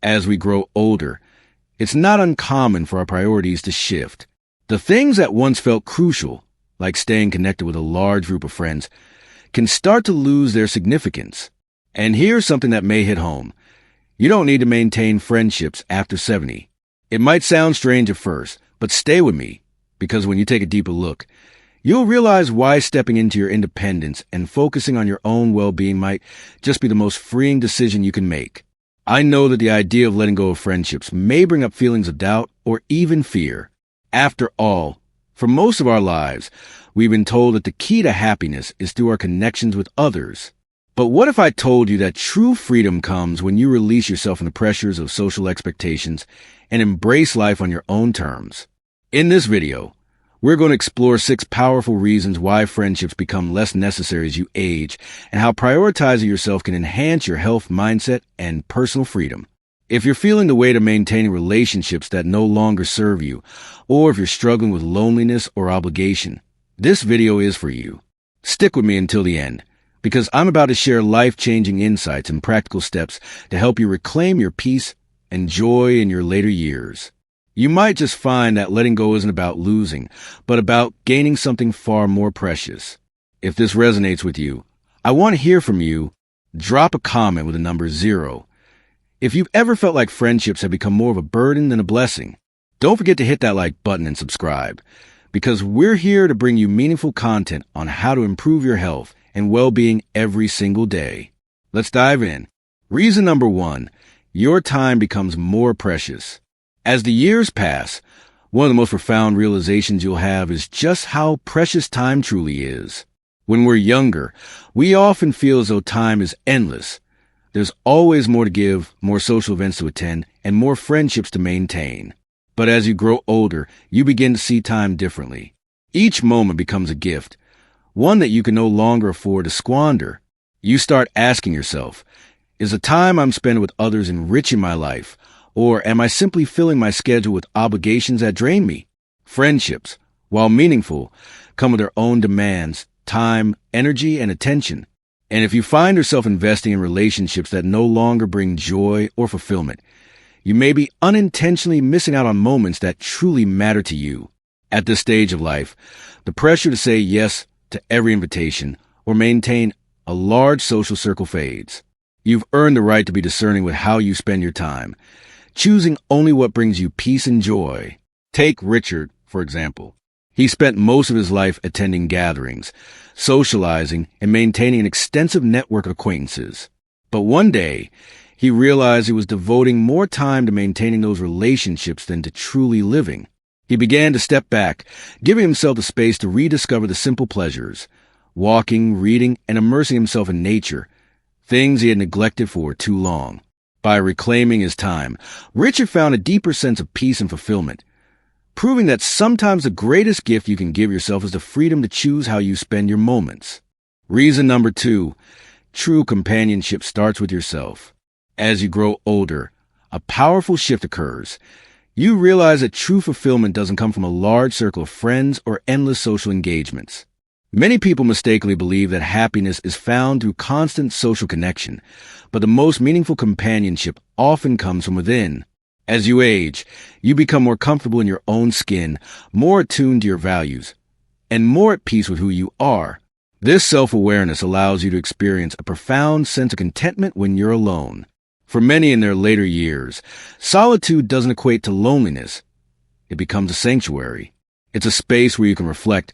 As we grow older, it's not uncommon for our priorities to shift. The things that once felt crucial, like staying connected with a large group of friends, can start to lose their significance. And here's something that may hit home. You don't need to maintain friendships after 70. It might sound strange at first, but stay with me, because when you take a deeper look, you'll realize why stepping into your independence and focusing on your own well-being might just be the most freeing decision you can make. I know that the idea of letting go of friendships may bring up feelings of doubt or even fear. After all, for most of our lives, we've been told that the key to happiness is through our connections with others. But what if I told you that true freedom comes when you release yourself from the pressures of social expectations and embrace life on your own terms? In this video, we're going to explore 6 powerful reasons why friendships become less necessary as you age and how prioritizing yourself can enhance your health, mindset, and personal freedom. If you're feeling the weight of maintaining relationships that no longer serve you, or if you're struggling with loneliness or obligation, this video is for you. Stick with me until the end, because I'm about to share life-changing insights and practical steps to help you reclaim your peace and joy in your later years. You might just find that letting go isn't about losing, but about gaining something far more precious. If this resonates with you, I want to hear from you. Drop a comment with the number 0. If you've ever felt like friendships have become more of a burden than a blessing, don't forget to hit that like button and subscribe, because we're here to bring you meaningful content on how to improve your health and well-being every single day. Let's dive in. Reason number 1, your time becomes more precious. As the years pass, one of the most profound realizations you'll have is just how precious time truly is. When we're younger, we often feel as though time is endless. There's always more to give, more social events to attend, and more friendships to maintain. But as you grow older, you begin to see time differently. Each moment becomes a gift, one that you can no longer afford to squander. You start asking yourself, is the time I'm spending with others enriching my life? Or am I simply filling my schedule with obligations that drain me? Friendships, while meaningful, come with their own demands, time, energy, and attention. And if you find yourself investing in relationships that no longer bring joy or fulfillment, you may be unintentionally missing out on moments that truly matter to you. At this stage of life, the pressure to say yes to every invitation or maintain a large social circle fades. You've earned the right to be discerning with how you spend your time, choosing only what brings you peace and joy. Take Richard, for example. He spent most of his life attending gatherings, socializing, and maintaining an extensive network of acquaintances. But one day, he realized he was devoting more time to maintaining those relationships than to truly living. He began to step back, giving himself the space to rediscover the simple pleasures, walking, reading, and immersing himself in nature, things he had neglected for too long. By reclaiming his time, Richard found a deeper sense of peace and fulfillment, proving that sometimes the greatest gift you can give yourself is the freedom to choose how you spend your moments. Reason number 2, true companionship starts with yourself. As you grow older, a powerful shift occurs. You realize that true fulfillment doesn't come from a large circle of friends or endless social engagements. Many people mistakenly believe that happiness is found through constant social connection, but the most meaningful companionship often comes from within. As you age, you become more comfortable in your own skin, more attuned to your values, and more at peace with who you are. This self-awareness allows you to experience a profound sense of contentment when you're alone. For many in their later years, solitude doesn't equate to loneliness. It becomes a sanctuary. It's a space where you can reflect,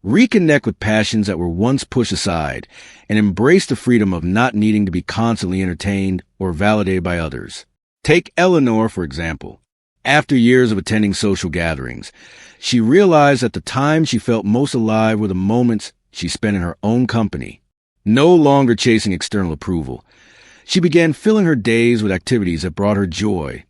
reconnect with passions that were once pushed aside, and embrace the freedom of not needing to be constantly entertained or validated by others. Take Eleanor, for example. After years of attending social gatherings, she realized that the times she felt most alive were the moments she spent in her own company. No longer chasing external approval, she began filling her days with activities that brought her joy,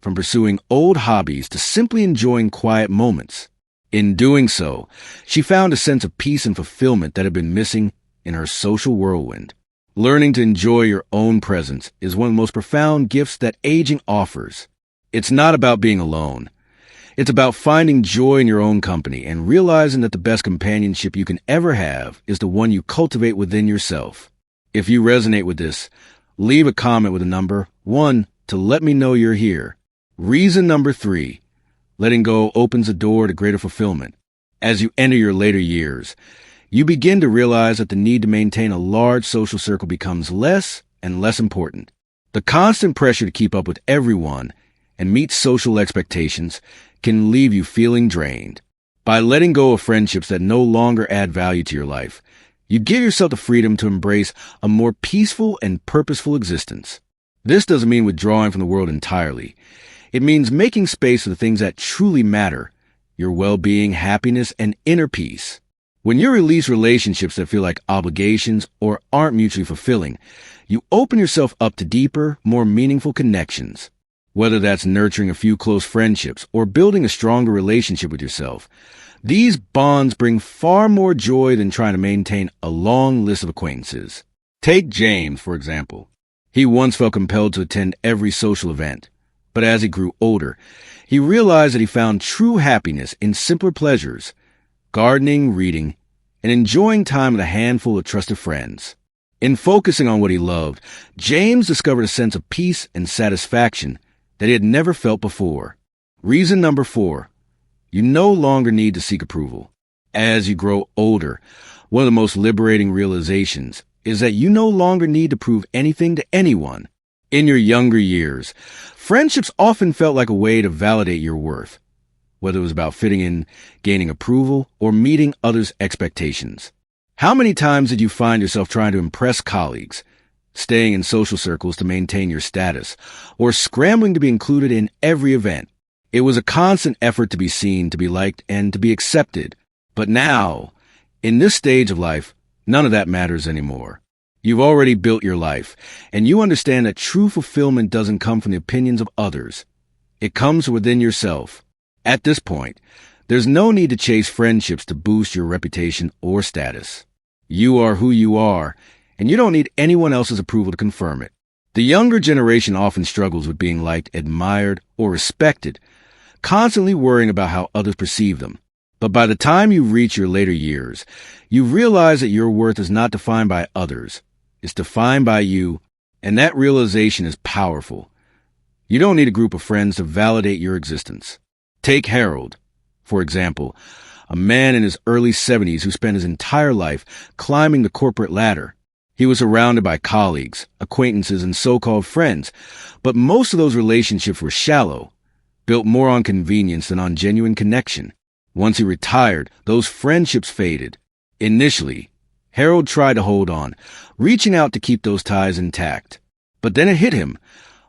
from pursuing old hobbies to simply enjoying quiet moments. In doing so, she found a sense of peace and fulfillment that had been missing in her social whirlwind. Learning to enjoy your own presence is one of the most profound gifts that aging offers. It's not about being alone. It's about finding joy in your own company and realizing that the best companionship you can ever have is the one you cultivate within yourself. If you resonate with this, leave a comment with the number 1 to let me know you're here. Reason number 3, letting go opens a door to greater fulfillment. As you enter your later years, you begin to realize that the need to maintain a large social circle becomes less and less important. The constant pressure to keep up with everyone and meet social expectations can leave you feeling drained. By letting go of friendships that no longer add value to your life, you give yourself the freedom to embrace a more peaceful and purposeful existence. This doesn't mean withdrawing from the world entirely. It means making space for the things that truly matter, your well-being, happiness, and inner peace. When you release relationships that feel like obligations or aren't mutually fulfilling, you open yourself up to deeper, more meaningful connections. Whether that's nurturing a few close friendships or building a stronger relationship with yourself, these bonds bring far more joy than trying to maintain a long list of acquaintances. Take James, for example. He once felt compelled to attend every social event, but as he grew older, he realized that he found true happiness in simpler pleasures, gardening, reading, and enjoying time with a handful of trusted friends. In focusing on what he loved, James discovered a sense of peace and satisfaction that he had never felt before. Reason number 4, you no longer need to seek approval. As you grow older, one of the most liberating realizations is that you no longer need to prove anything to anyone. In your younger years, friendships often felt like a way to validate your worth, whether it was about fitting in, gaining approval, or meeting others' expectations. How many times did you find yourself trying to impress colleagues, staying in social circles to maintain your status, or scrambling to be included in every event? It was a constant effort to be seen, to be liked, and to be accepted. But now, in this stage of life, none of that matters anymore. You've already built your life, and you understand that true fulfillment doesn't come from the opinions of others. It comes within yourself. At this point, there's no need to chase friendships to boost your reputation or status. You are who you are, and you don't need anyone else's approval to confirm it. The younger generation often struggles with being liked, admired, or respected, constantly worrying about how others perceive them. But by the time you reach your later years, you realize that your worth is not defined by others. It's defined by you, and that realization is powerful. You don't need a group of friends to validate your existence. Take Harold, for example, a man in his early 70s who spent his entire life climbing the corporate ladder. He was surrounded by colleagues, acquaintances, and so-called friends, but most of those relationships were shallow, built more on convenience than on genuine connection. Once he retired, those friendships faded. Initially, Harold tried to hold on, reaching out to keep those ties intact. But then it hit him.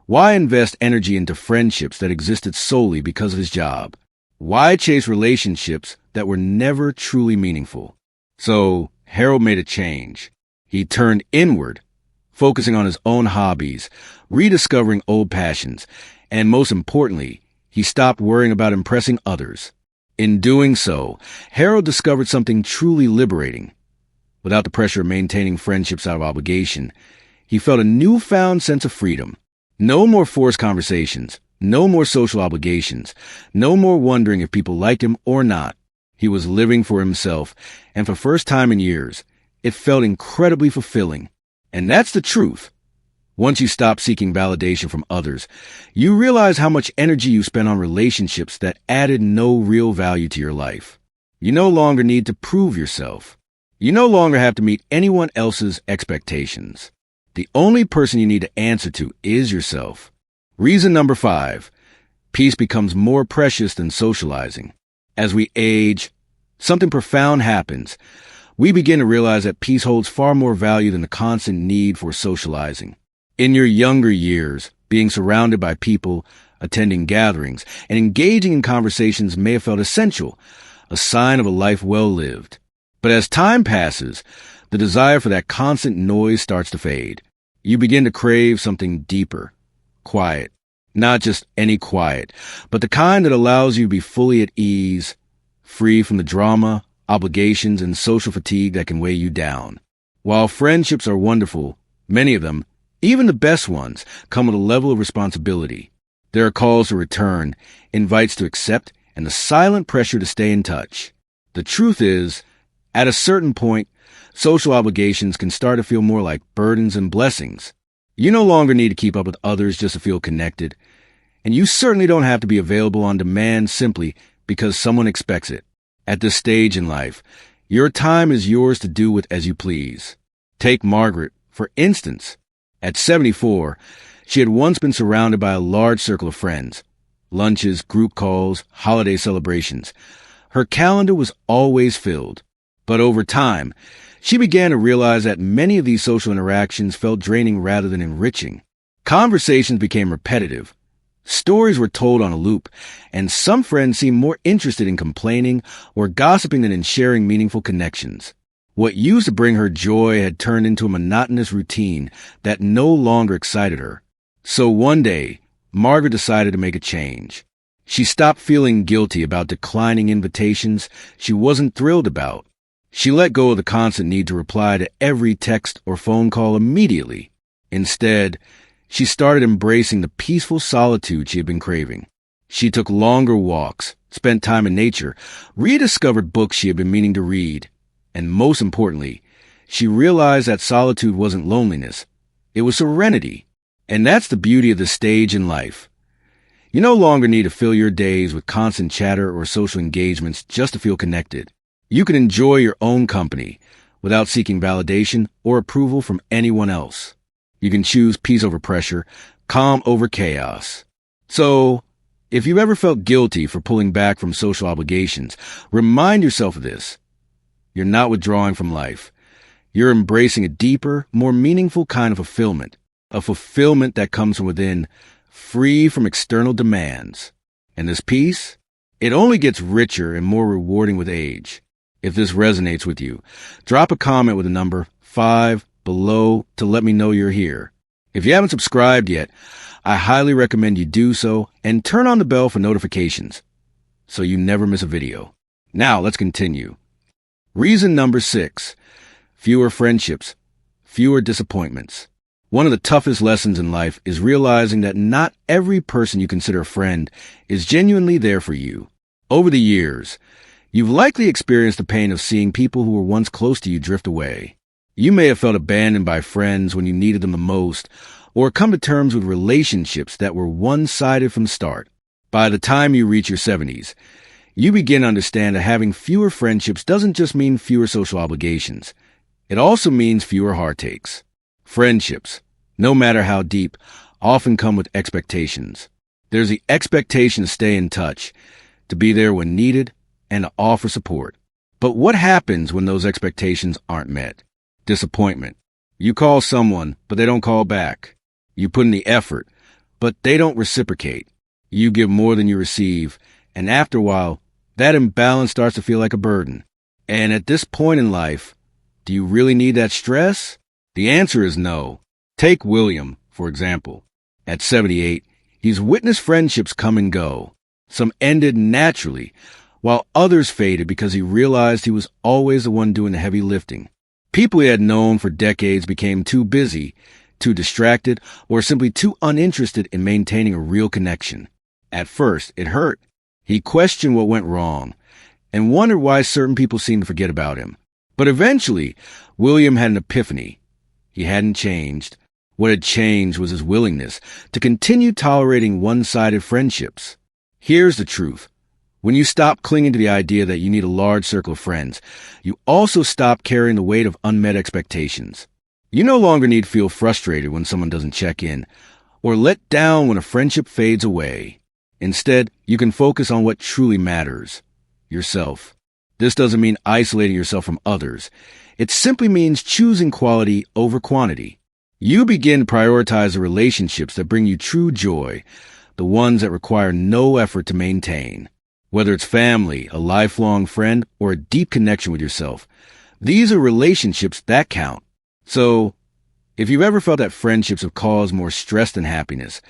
Why invest energy into friendships that existed solely because of his job? Why chase relationships that were never truly meaningful? So, Harold made a change. He turned inward, focusing on his own hobbies, rediscovering old passions, and most importantly, he stopped worrying about impressing others. In doing so, Harold discovered something truly liberating. Without the pressure of maintaining friendships out of obligation, he felt a newfound sense of freedom. No more forced conversations, no more social obligations, no more wondering if people liked him or not. He was living for himself, and for the first time in years, it felt incredibly fulfilling. And that's the truth. Once you stop seeking validation from others, you realize how much energy you spent on relationships that added no real value to your life. You no longer need to prove yourself. You no longer have to meet anyone else's expectations. The only person you need to answer to is yourself. Reason number 5, peace becomes more precious than socializing. As we age, something profound happens. We begin to realize that peace holds far more value than the constant need for socializing. In your younger years, being surrounded by people, attending gatherings, and engaging in conversations may have felt essential, a sign of a life well lived. But as time passes, the desire for that constant noise starts to fade. You begin to crave something deeper, quiet. Not just any quiet, but the kind that allows you to be fully at ease, free from the drama, obligations, and social fatigue that can weigh you down. While friendships are wonderful, many of them, even the best ones, come with a level of responsibility. There are calls to return, invites to accept, and the silent pressure to stay in touch. The truth is, at a certain point, social obligations can start to feel more like burdens and blessings. You no longer need to keep up with others just to feel connected, and you certainly don't have to be available on demand simply because someone expects it. At this stage in life, your time is yours to do with as you please. Take Margaret, for instance. At 74, she had once been surrounded by a large circle of friends. Lunches, group calls, holiday celebrations. Her calendar was always filled. But over time, she began to realize that many of these social interactions felt draining rather than enriching. Conversations became repetitive. Stories were told on a loop, and some friends seemed more interested in complaining or gossiping than in sharing meaningful connections. What used to bring her joy had turned into a monotonous routine that no longer excited her. So one day, Margaret decided to make a change. She stopped feeling guilty about declining invitations she wasn't thrilled about. She let go of the constant need to reply to every text or phone call immediately. Instead, she started embracing the peaceful solitude she had been craving. She took longer walks, spent time in nature, rediscovered books she had been meaning to read, and most importantly, she realized that solitude wasn't loneliness. It was serenity. And that's the beauty of this stage in life. You no longer need to fill your days with constant chatter or social engagements just to feel connected. You can enjoy your own company without seeking validation or approval from anyone else. You can choose peace over pressure, calm over chaos. So, if you've ever felt guilty for pulling back from social obligations, remind yourself of this. You're not withdrawing from life. You're embracing a deeper, more meaningful kind of fulfillment. A fulfillment that comes from within, free from external demands. And this peace, it only gets richer and more rewarding with age. If this resonates with you, drop a comment with the number 5 below to let me know you're here. If you haven't subscribed yet, I highly recommend you do so and turn on the bell for notifications so you never miss a video. Now let's continue. Reason number 6, fewer friendships, fewer disappointments. One of the toughest lessons in life is realizing that not every person you consider a friend is genuinely there for you. Over the years, you've likely experienced the pain of seeing people who were once close to you drift away. You may have felt abandoned by friends when you needed them the most, or come to terms with relationships that were one-sided from the start. By the time you reach your 70s, you begin to understand that having fewer friendships doesn't just mean fewer social obligations. It also means fewer heartaches. Friendships, no matter how deep, often come with expectations. There's the expectation to stay in touch, to be there when needed, and to offer support. But what happens when those expectations aren't met? Disappointment. You call someone, but they don't call back. You put in the effort, but they don't reciprocate. You give more than you receive, and after a while, that imbalance starts to feel like a burden. And at this point in life, do you really need that stress? The answer is no. Take William, for example. At 78, he's witnessed friendships come and go. Some ended naturally, while others faded because he realized he was always the one doing the heavy lifting. People he had known for decades became too busy, too distracted, or simply too uninterested in maintaining a real connection. At first, it hurt. He questioned what went wrong and wondered why certain people seemed to forget about him. But eventually, William had an epiphany. He hadn't changed. What had changed was his willingness to continue tolerating one-sided friendships. Here's the truth. When you stop clinging to the idea that you need a large circle of friends, you also stop carrying the weight of unmet expectations. You no longer need to feel frustrated when someone doesn't check in, or let down when a friendship fades away. Instead, you can focus on what truly matters, yourself. This doesn't mean isolating yourself from others. It simply means choosing quality over quantity. You begin to prioritize the relationships that bring you true joy, the ones that require no effort to maintain. Whether it's family, a lifelong friend, or a deep connection with yourself, these are relationships that count. So, if you've ever felt that friendships have caused more stress than happiness,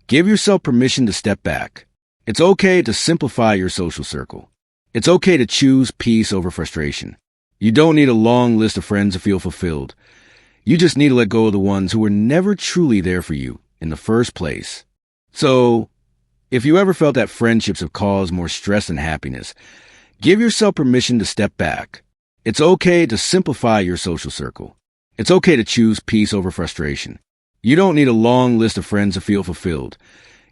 give yourself permission to step back. It's okay to simplify your social circle. It's okay to choose peace over frustration. You don't need a long list of friends to feel fulfilled. You just need to let go of the ones who were never truly there for you in the first place. So, if you ever felt that friendships have caused more stress than happiness, give yourself permission to step back. It's okay to simplify your social circle. It's okay to choose peace over frustration. You don't need a long list of friends to feel fulfilled.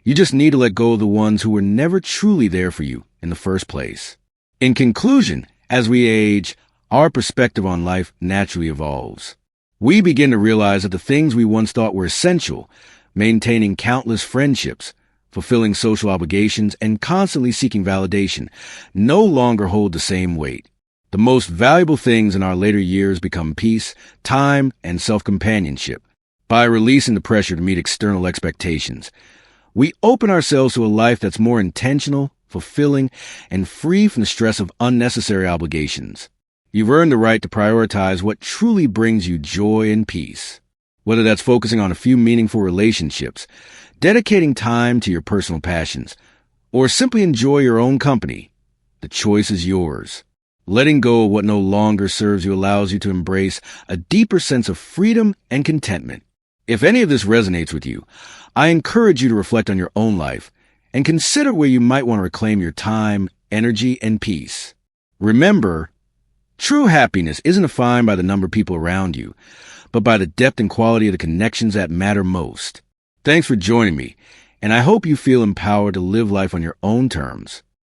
You just need to let go of the ones who were never truly there for you in the first place. In conclusion, as we age, our perspective on life naturally evolves. We begin to realize that the things we once thought were essential, maintaining countless friendships, fulfilling social obligations, and constantly seeking validation, no longer hold the same weight. The most valuable things in our later years become peace, time, and self-companionship. By releasing the pressure to meet external expectations, we open ourselves to a life that's more intentional, fulfilling, and free from the stress of unnecessary obligations. You've earned the right to prioritize what truly brings you joy and peace. Whether that's focusing on a few meaningful relationships, dedicating time to your personal passions, or simply enjoy your own company, the choice is yours. Letting go of what no longer serves you allows you to embrace a deeper sense of freedom and contentment. If any of this resonates with you, I encourage you to reflect on your own life and consider where you might want to reclaim your time, energy, and peace. Remember, true happiness isn't defined by the number of people around you, but by the depth and quality of the connections that matter most. Thanks for joining me, and I hope you feel empowered to live life on your own terms.